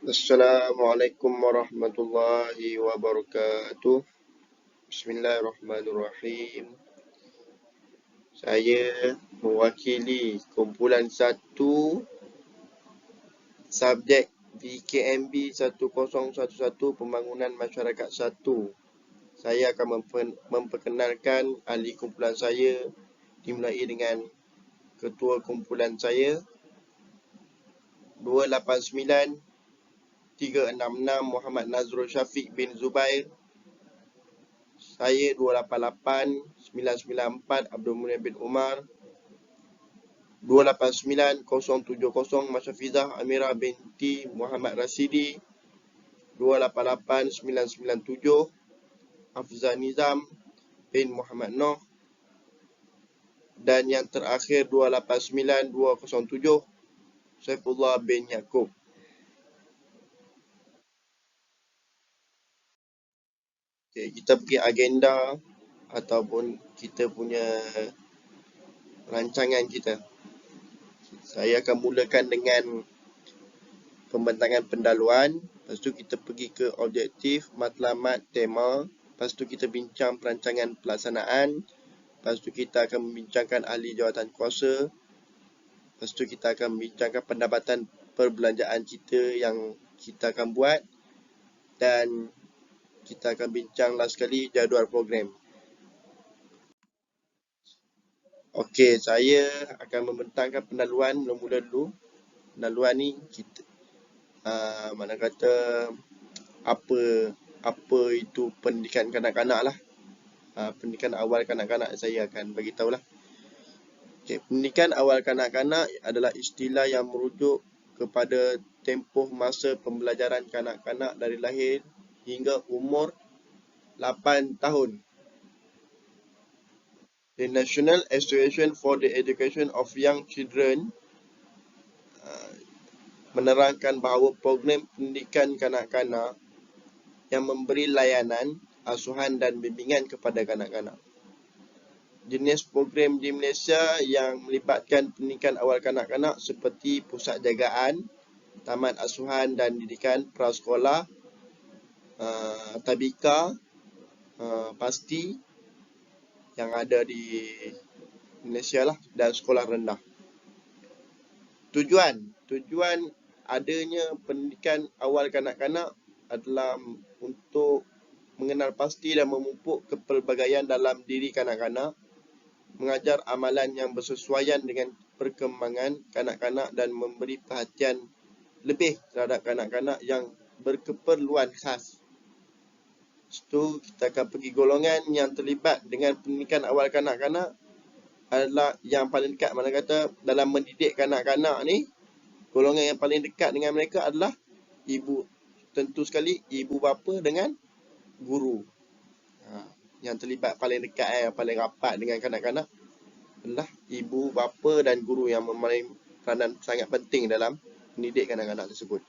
Assalamualaikum warahmatullahi wabarakatuh. Bismillahirrahmanirrahim. Saya mewakili kumpulan 1 subjek VKMB 1011 Pembangunan Masyarakat 1. Saya akan memperkenalkan ahli kumpulan saya, dimulai dengan ketua kumpulan saya 289 366 Muhammad Nazrul Syafiq bin Zubair. Saya 288 994 Abdul Munir bin Umar. 289 070 Masyafizah Amirah binti Muhammad Rasidi. 288 997 Hafzah Nizam bin Muhammad Noh. Dan yang terakhir 289 207 Saifullah bin Yaakob. Okay, kita pergi agenda ataupun kita punya rancangan kita. Saya akan mulakan dengan pembentangan pendahuluan. Lepas tu kita pergi ke objektif, matlamat, tema. Lepas tu kita bincang perancangan pelaksanaan. Lepas tu kita akan membincangkan ahli jawatan kuasa. Lepas tu kita akan membincangkan pendapatan perbelanjaan kita yang kita akan buat. Dan kita akan bincang last sekali jadual program. Okey, saya akan membentangkan pendahuluan mula-mula dulu. Pendahuluan ni kita mana kata apa itu pendidikan kanak-kanak lah. Pendidikan awal kanak-kanak saya akan bagi tahulah. Okey, pendidikan awal kanak-kanak adalah istilah yang merujuk kepada tempoh masa pembelajaran kanak-kanak dari lahir hingga umur 8 tahun. The National Association for the Education of Young Children menerangkan bahawa program pendidikan kanak-kanak yang memberi layanan, asuhan dan bimbingan kepada kanak-kanak. Jenis program di Malaysia yang melibatkan pendidikan awal kanak-kanak seperti pusat jagaan, taman asuhan dan didikan prasekolah, tabika, pasti yang ada di Malaysia lah, dan sekolah rendah. Tujuan adanya pendidikan awal kanak-kanak adalah untuk mengenal pasti dan memupuk kepelbagaian dalam diri kanak-kanak, mengajar amalan yang bersesuaian dengan perkembangan kanak-kanak dan memberi perhatian lebih terhadap kanak-kanak yang berkeperluan khas. Lepas kita akan pergi golongan yang terlibat dengan pendidikan awal kanak-kanak adalah yang paling dekat, mana kata dalam mendidik kanak-kanak ni, golongan yang paling dekat dengan mereka adalah ibu. Tentu sekali ibu bapa dengan guru. Yang terlibat paling dekat, yang paling rapat dengan kanak-kanak adalah ibu bapa dan guru yang memainkan peranan sangat penting dalam mendidik kanak-kanak tersebut.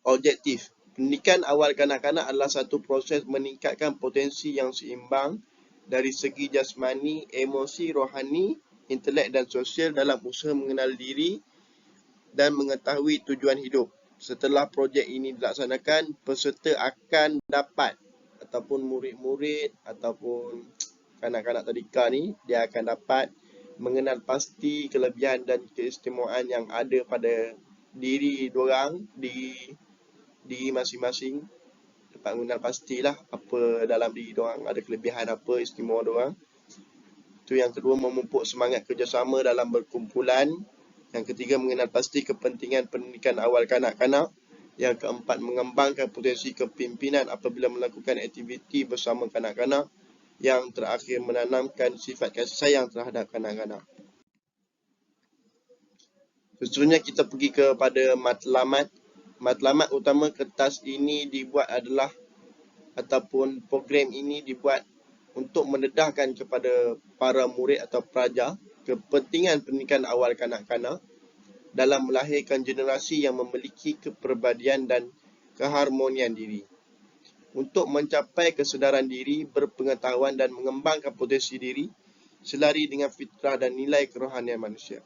Objektif pendidikan awal kanak-kanak adalah satu proses meningkatkan potensi yang seimbang dari segi jasmani, emosi, rohani, intelek dan sosial dalam usaha mengenal diri dan mengetahui tujuan hidup. Setelah projek ini dilaksanakan, peserta akan dapat ataupun murid-murid ataupun kanak-kanak tadika ni, dia akan dapat mengenal pasti kelebihan dan keistimewaan yang ada pada diri diorang, di masing-masing. Dapat mengenal pastilah apa dalam diri diorang, ada kelebihan apa, istimewa diorang. Itu yang kedua, memupuk semangat kerjasama dalam berkumpulan. Yang ketiga, mengenal pasti kepentingan pendidikan awal kanak-kanak. Yang keempat, mengembangkan potensi kepimpinan apabila melakukan aktiviti bersama kanak-kanak. Yang terakhir, menanamkan sifat kasih sayang terhadap kanak-kanak. Seterusnya kita pergi kepada matlamat. Matlamat utama kertas ini dibuat adalah ataupun program ini dibuat untuk mendedahkan kepada para murid atau pelajar kepentingan pendidikan awal kanak-kanak dalam melahirkan generasi yang memiliki kepribadian dan keharmonian diri. Untuk mencapai kesedaran diri, berpengetahuan dan mengembangkan potensi diri selari dengan fitrah dan nilai kerohanian manusia.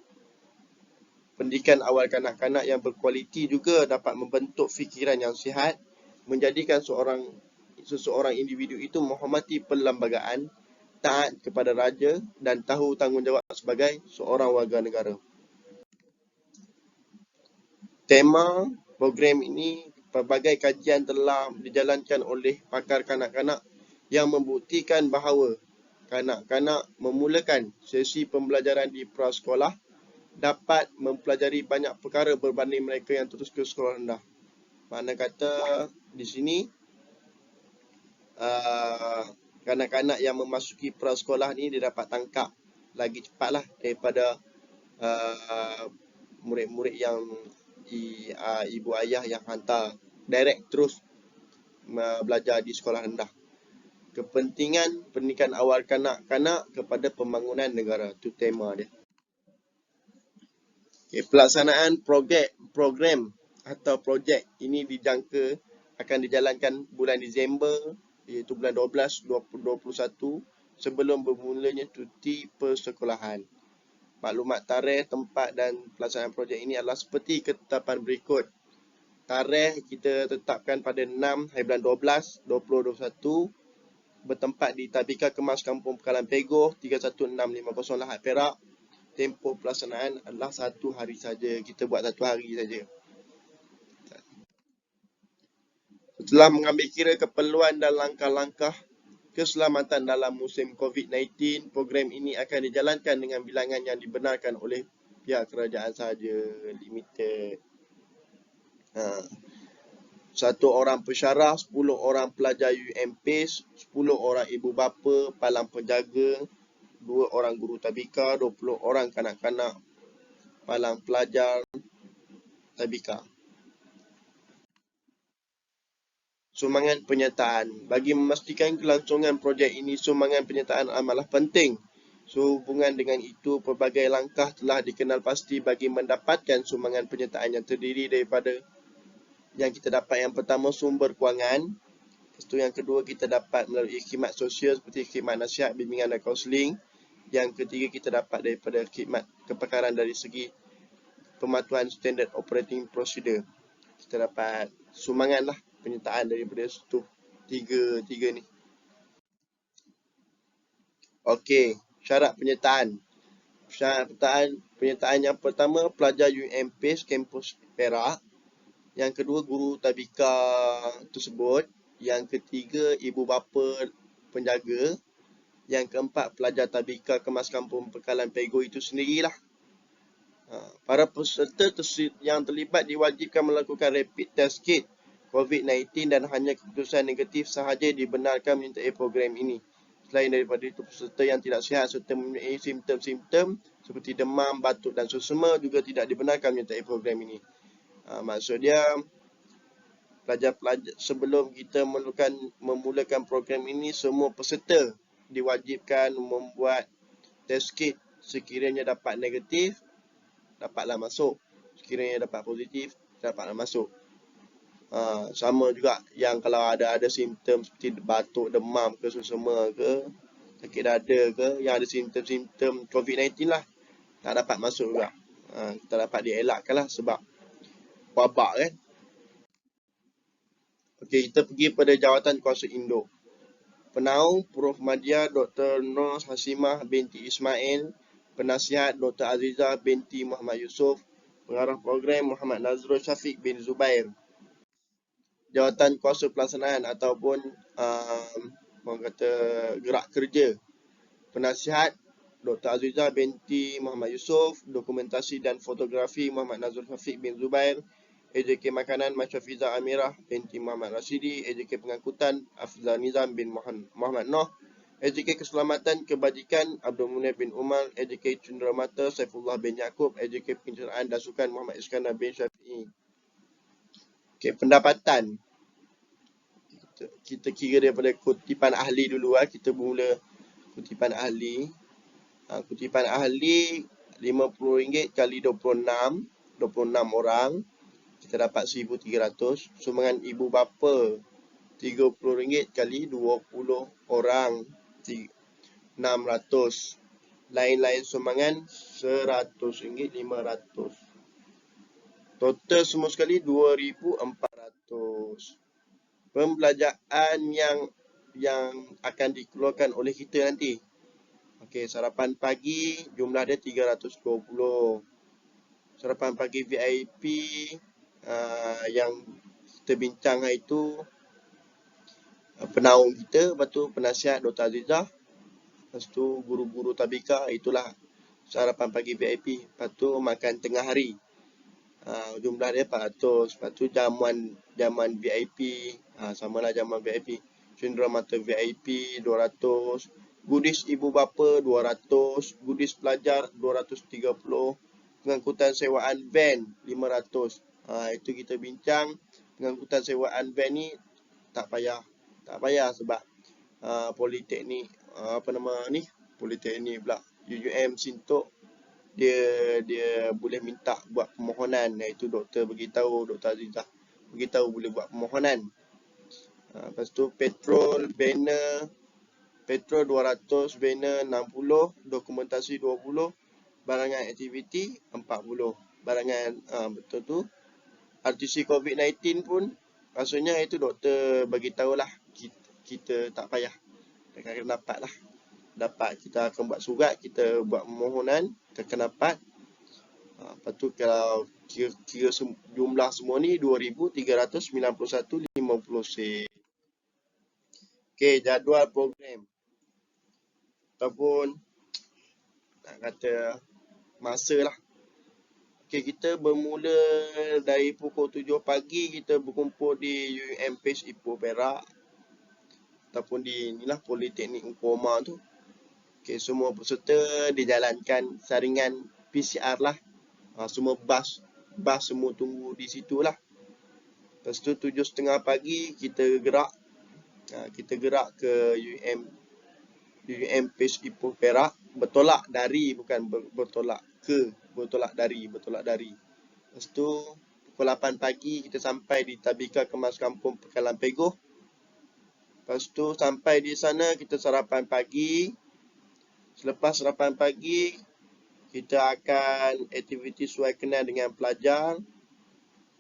Pendidikan awal kanak-kanak yang berkualiti juga dapat membentuk fikiran yang sihat, menjadikan seseorang individu itu menghormati perlembagaan, taat kepada raja dan tahu tanggungjawab sebagai seorang warga negara. Tema program ini, pelbagai kajian telah dijalankan oleh pakar kanak-kanak yang membuktikan bahawa kanak-kanak memulakan sesi pembelajaran di prasekolah dapat mempelajari banyak perkara berbanding mereka yang terus ke sekolah rendah. Makna kata di sini, kanak-kanak yang memasuki prasekolah ni dia dapat tangkap lagi cepatlah daripada murid-murid yang ibu ayah yang hantar direct terus belajar di sekolah rendah. Kepentingan pendidikan awal kanak-kanak kepada pembangunan negara, itu tema dia. Okay, pelaksanaan program atau projek ini dijangka akan dijalankan bulan Disember, iaitu bulan 12 2021, sebelum bermulanya cuti persekolahan. Maklumat tarikh, tempat dan pelaksanaan projek ini adalah seperti ketetapan berikut. Tarikh kita tetapkan pada 6 hari bulan 12 2021, bertempat di Tabika Kemas Kampung Pekalan Pegoh 31650 Lahad Perak. Tempoh pelaksanaan adalah 1 hari saja. Kita buat 1 hari saja. Setelah mengambil kira keperluan dan langkah-langkah keselamatan dalam musim COVID-19, program ini akan dijalankan dengan bilangan yang dibenarkan oleh pihak kerajaan sahaja, limited. 1 orang pensyarah, 10 orang pelajar UMPACE, 10 orang ibu bapa, palang penjaga, 2 orang guru tabika, 20 orang kanak-kanak palang pelajar tabika. Sumbangan penyertaan. Bagi memastikan kelangsungan projek ini, sumbangan penyertaan amatlah penting. Sehubungan dengan itu, pelbagai langkah telah dikenal pasti bagi mendapatkan sumbangan penyertaan yang terdiri daripada yang kita dapat. Yang pertama, sumber kewangan. Lepas tu yang kedua, kita dapat melalui khidmat sosial seperti khidmat nasihat, bimbingan dan kaunseling. Yang ketiga, kita dapat daripada khidmat kepakaran dari segi pematuhan standard operating procedure. Kita dapat sumbangan lah penyertaan daripada situ. Tiga ni. Okey, syarat penyertaan. Syarat penyertaan yang pertama, pelajar UMPACE kampus Perak. Yang kedua, guru tabika tersebut. Yang ketiga, ibu bapa penjaga. Yang keempat, pelajar tabika Kemas Kampung Pekalan Pegoh itu sendirilah. Para peserta yang terlibat diwajibkan melakukan rapid test kit COVID-19 dan hanya keputusan negatif sahaja dibenarkan menyertai program ini. Selain daripada itu, peserta yang tidak sihat serta mempunyai simptom-simptom seperti demam, batuk dan sesama juga tidak dibenarkan menyertai program ini. Maksud dia, pelajar-pelajar sebelum kita memulakan program ini, semua peserta diwajibkan membuat test kit. Sekiranya dapat negatif, dapatlah masuk. Sekiranya dapat positif, dapatlah masuk. Sama juga yang kalau ada simptom seperti batuk, demam ke sesama ke sakit dada ke, yang ada simptom-simptom COVID-19 lah, tak dapat masuk juga. Kita dapat dielakkan lah sebab wabak kan. Okey, kita pergi pada jawatan kuasa induk. Penaung Prof. Madya Dr. Nur Hasimah binti Ismail, penasihat Dr. Azizah binti Muhammad Yusof, pengarah program Muhammad Nazrul Syafiq bin Zubair. Jawatan kuasa pelaksanaan ataupun orang kata gerak kerja. Penasihat Dr. Azizah binti Muhammad Yusof, dokumentasi dan fotografi Muhammad Nazrul Syafiq bin Zubair, AJK Makanan Masyafiza Amirah binti Muhammad Rasidi, AJK Pengangkutan Afzal Nizam bin Muhammad Noh, AJK Keselamatan Kebajikan Abdul Munir bin Umar, AJK Cenderamata Saifullah bin Yaakob, AJK Pencernaan dan Sukan Muhammad Iskandar bin Syafi'i. Okay, pendapatan. Kita kira daripada kutipan ahli dulu. Kita mula kutipan ahli. Kutipan ahli RM50 kali 26 orang. Kita dapat 1,300. Sumbangan ibu bapa RM30 kali 20 orang, 600. Lain-lain sumbangan RM100, 500. Total semua sekali 2,400. Pembelanjaan yang akan dikeluarkan oleh kita nanti. Okey, sarapan pagi jumlah dia 320. Sarapan pagi VIP yang kita bincang hari tu penaung kita, lepas tu penasihat Dr. Azizah, lepas tu guru-guru tabika, itulah sarapan pagi VIP. Lepas tu makan tengah hari. Jumlah dia 400. Lepas tu jamuan VIP, samalah jamuan VIP. Cenderamata VIP 200. Goodies ibu bapa 200. Goodies pelajar 230. Pengangkutan sewaan van 500. Itu kita bincang. Pengangkutan sewaan van ni tak payah sebab Politeknik Politeknik pula, UUM Sintok, dia boleh minta buat permohonan, iaitu doktor beritahu, Dr. Azizah beritahu boleh buat permohonan. Lepas tu petrol 200, banner 60, dokumentasi 20, barangan aktiviti 40. Barangan betul tu RTC COVID-19 pun maksudnya itu doktor bagi tahulah, kita tak payah, akan dapat lah. Dapat, kita akan buat surat, kita buat permohonan, kita akan dapat. Lepas tu kalau kira jumlah semua ni 2,391.50 sen. Okey, jadual program ataupun nak kata masa lah. Okey, kita bermula dari pukul 7 pagi, kita berkumpul di UUM PACE Ipoh Perak ataupun di inilah Politeknik Umpama tu. Okey, semua peserta dijalankan saringan PCR lah. Semua bas semua tunggu di situ lah. Lepas tu 7.30 pagi kita gerak. Kita gerak ke UUM PACE Ipoh Perak. Bertolak dari, bukan bertolak ke, bertolak dari. Lepas tu pukul 8 pagi kita sampai di Tabika Kemas Kampung Pekalan Pegoh. Lepas tu sampai di sana kita sarapan pagi. Selepas sarapan pagi, kita akan aktiviti suai kenal dengan pelajar.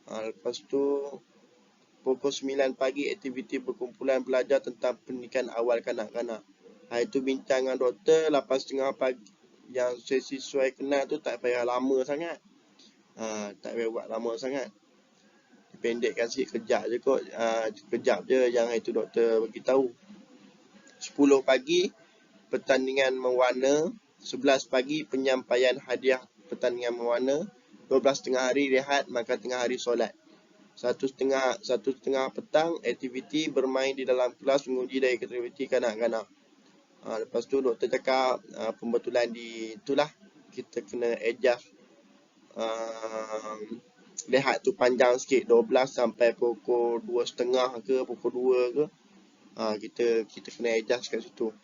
Lepas tu pukul 9 pagi aktiviti berkumpulan pelajar tentang pendidikan awal kanak-kanak. Itu bincang dengan doktor 8.30 pagi. Yang sesi suai kenal tu tak payah lama sangat. Tak payah buat lama sangat. Pendekkan sikit, kejap je kot. Kejap je yang itu doktor beritahu. 10 pagi pertandingan mewarna. 11 pagi penyampaian hadiah pertandingan mewarna. 12 tengah hari rehat, makan tengah hari solat. 1.30 petang aktiviti bermain di dalam kelas, menguji dari aktiviti kanak-kanak. Lepas tu doktor cakap pembetulan di itulah, kita kena adjust rehat tu panjang sikit, 12 sampai pukul 2.30 ke pukul 2 ke. Kita kena adjust kat situ.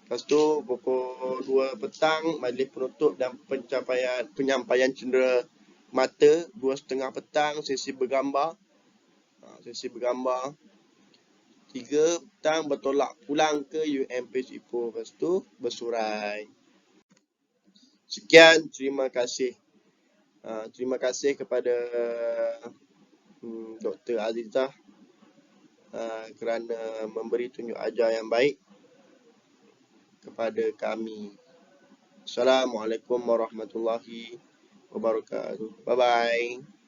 Lepas tu pukul 2 petang majlis penutup dan penyampaian cendera mata. 2.30 petang sesi bergambar. 3 petang bertolak pulang ke UUM PACE Ipoh. Lepas tu bersurai. Sekian, terima kasih. Terima kasih kepada Dr. Azizah kerana memberi tunjuk ajar yang baik kepada kami. Assalamualaikum warahmatullahi wabarakatuh. Bye-bye.